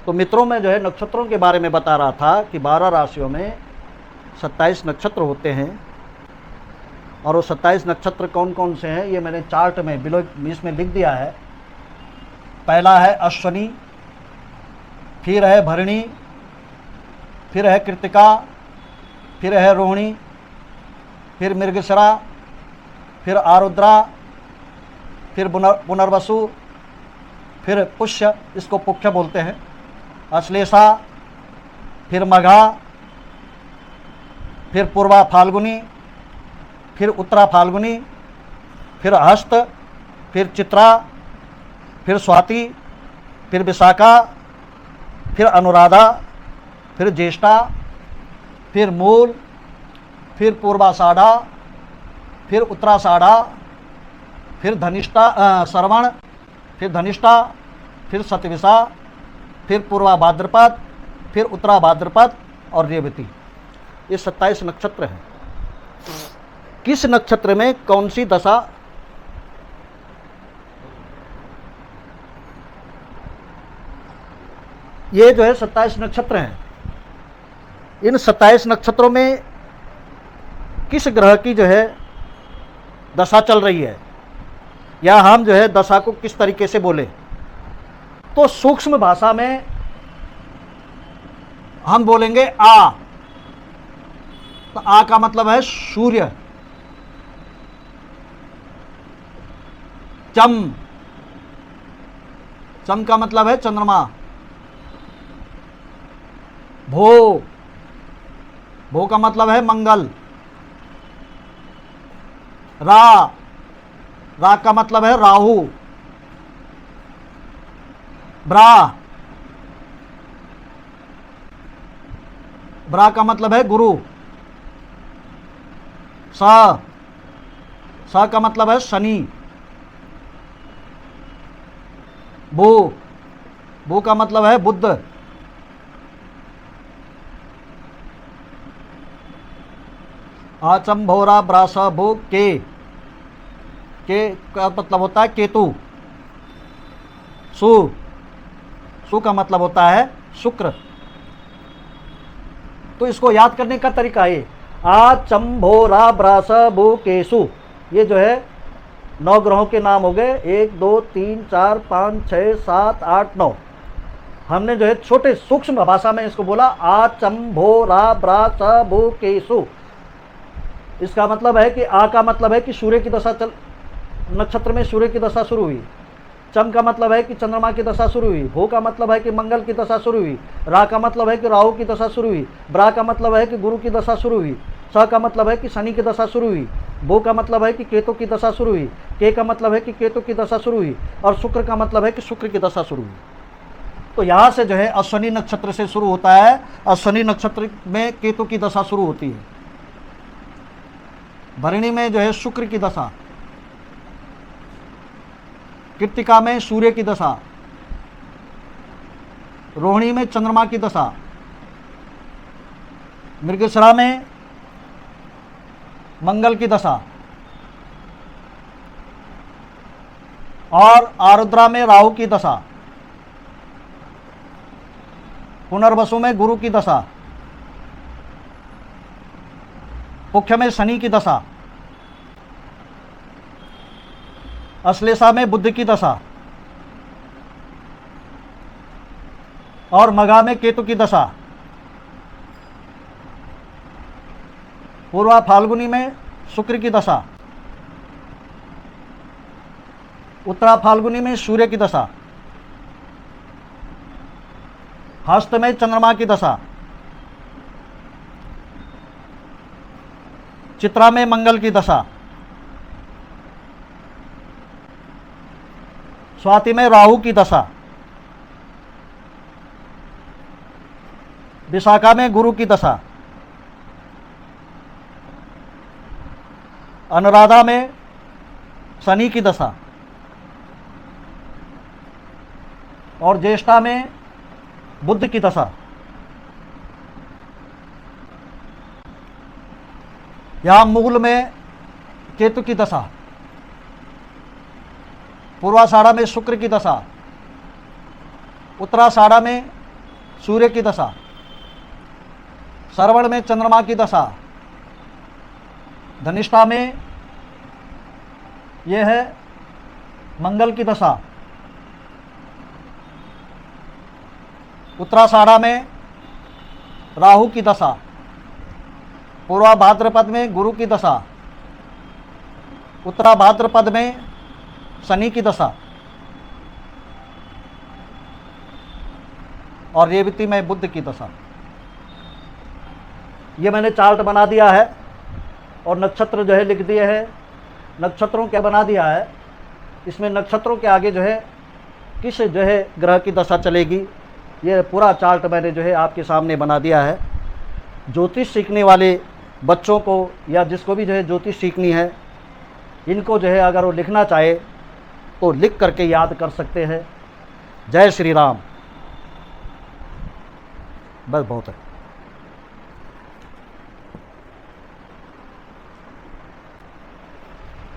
तो मित्रों, मैं जो है नक्षत्रों के बारे में बता रहा था कि 12 राशियों में 27 नक्षत्र होते हैं। और वो 27 नक्षत्र कौन कौन से हैं ये मैंने चार्ट में बिलो इसमें लिख दिया है। पहला है अश्वनी, फिर है भरणी, फिर है कृत्तिका, फिर है रोहिणी, फिर मृगशिरा, फिर आरुद्रा, फिर पुनर्वसु, फिर पुष्य, इसको पुख्य बोलते हैं, अश्लेषा, फिर मघा, फिर पूर्वा फाल्गुनी, फिर उत्तरा फाल्गुनी, फिर हस्त, फिर चित्रा, फिर स्वाति, फिर विशाखा, फिर अनुराधा, फिर ज्येष्ठा, फिर मूल, फिर पूर्वाषाढ़ा, फिर उत्तराषाढ़ा, फिर धनिष्ठा श्रवण, फिर धनिष्ठा, फिर शतविशा, फिर पूर्वा भाद्रपद, फिर उत्तरा भाद्रपद और रेवती। ये 27 नक्षत्र हैं। किस नक्षत्र में कौन सी दशा ये जो है 27 नक्षत्र हैं। इन 27 नक्षत्रों में किस ग्रह की जो है दशा चल रही है, या हम जो है दशा को किस तरीके से बोले, तो सूक्ष्म भाषा में हम बोलेंगे आ। तो आ का मतलब है सूर्य, चम, चम का मतलब है चंद्रमा, भो, भो का मतलब है मंगल, रा, रा का मतलब है राहु, ब्रा, ब्रा का मतलब है गुरु, सा, सा का मतलब है शनि, बो, बो का मतलब है बुध, आचम भोरा ब्रासा भो के का मतलब होता है केतु, सु, सु का मतलब होता है शुक्र। तो इसको याद करने का तरीका है आचम्भोरा ब्रास भू केसु। ये जो है 9 ग्रहों के नाम हो गए, 1 2 3 4 5 6 7 8 9। हमने जो है छोटे सूक्ष्म भाषा में इसको बोला आचम्भोरा ब्रास भू केसु। इसका मतलब है कि आ का मतलब है कि सूर्य की दशा नक्षत्र में सूर्य की दशा शुरू हुई, चम का मतलब है कि चंद्रमा की दशा शुरू हुई, भू का मतलब है कि मंगल की दशा शुरू हुई, रा का मतलब है कि राहु की दशा शुरू हुई, ब्रा का मतलब है कि गुरु की दशा शुरू हुई, स का मतलब है कि शनि की दशा शुरू हुई, भू का मतलब है कि केतु की दशा शुरू हुई, के का मतलब है कि केतु की दशा शुरू हुई, और शुक्र का मतलब है कि शुक्र की दशा शुरू हुई। तो यहाँ से जो है अश्विनी नक्षत्र से शुरू होता है। अश्विनी नक्षत्र में केतु की दशा शुरू होती है। भरणी में जो है शुक्र की दशा, कृत्तिका में सूर्य की दशा, रोहिणी में चंद्रमा की दशा, मृगशिरा में मंगल की दशा, और आरुद्रा में राहु की दशा, पुनर्वसु में गुरु की दशा, पुख्य में शनि की दशा, अश्लेषा में बुध की दशा, और मघा में केतु की दशा, पूर्वा फाल्गुनी में शुक्र की दशा, उत्तरा फाल्गुनी में सूर्य की दशा, हस्त में चंद्रमा की दशा, चित्रा में मंगल की दशा, स्वाति में राहु की दशा, विशाखा में गुरु की दशा, अनुराधा में शनि की दशा, और ज्येष्ठा में बुध की दशा। यहाँ मूल में केतु की दशा, पूर्वाषाढ़ा में शुक्र की दशा, उत्तराषाढ़ा में सूर्य की दशा, श्रवण में चंद्रमा की दशा, धनिष्ठा में यह है मंगल की दशा, उत्तराषाढ़ा में राहु की दशा, पूर्वा भाद्रपद में गुरु की दशा, उत्तरा भाद्रपद में शनि की दशा और रेवती में बुध की दशा। ये मैंने चार्ट बना दिया है और नक्षत्र जो है लिख दिए हैं। नक्षत्रों क्या बना दिया है, इसमें नक्षत्रों के आगे जो है किस जो है ग्रह की दशा चलेगी, ये पूरा चार्ट मैंने जो है आपके सामने बना दिया है। ज्योतिष सीखने वाले बच्चों को या जिसको भी जो है ज्योतिष सीखनी है, इनको जो है अगर वो लिखना चाहे तो लिख करके याद कर सकते हैं। जय श्री राम। बस बहुत है।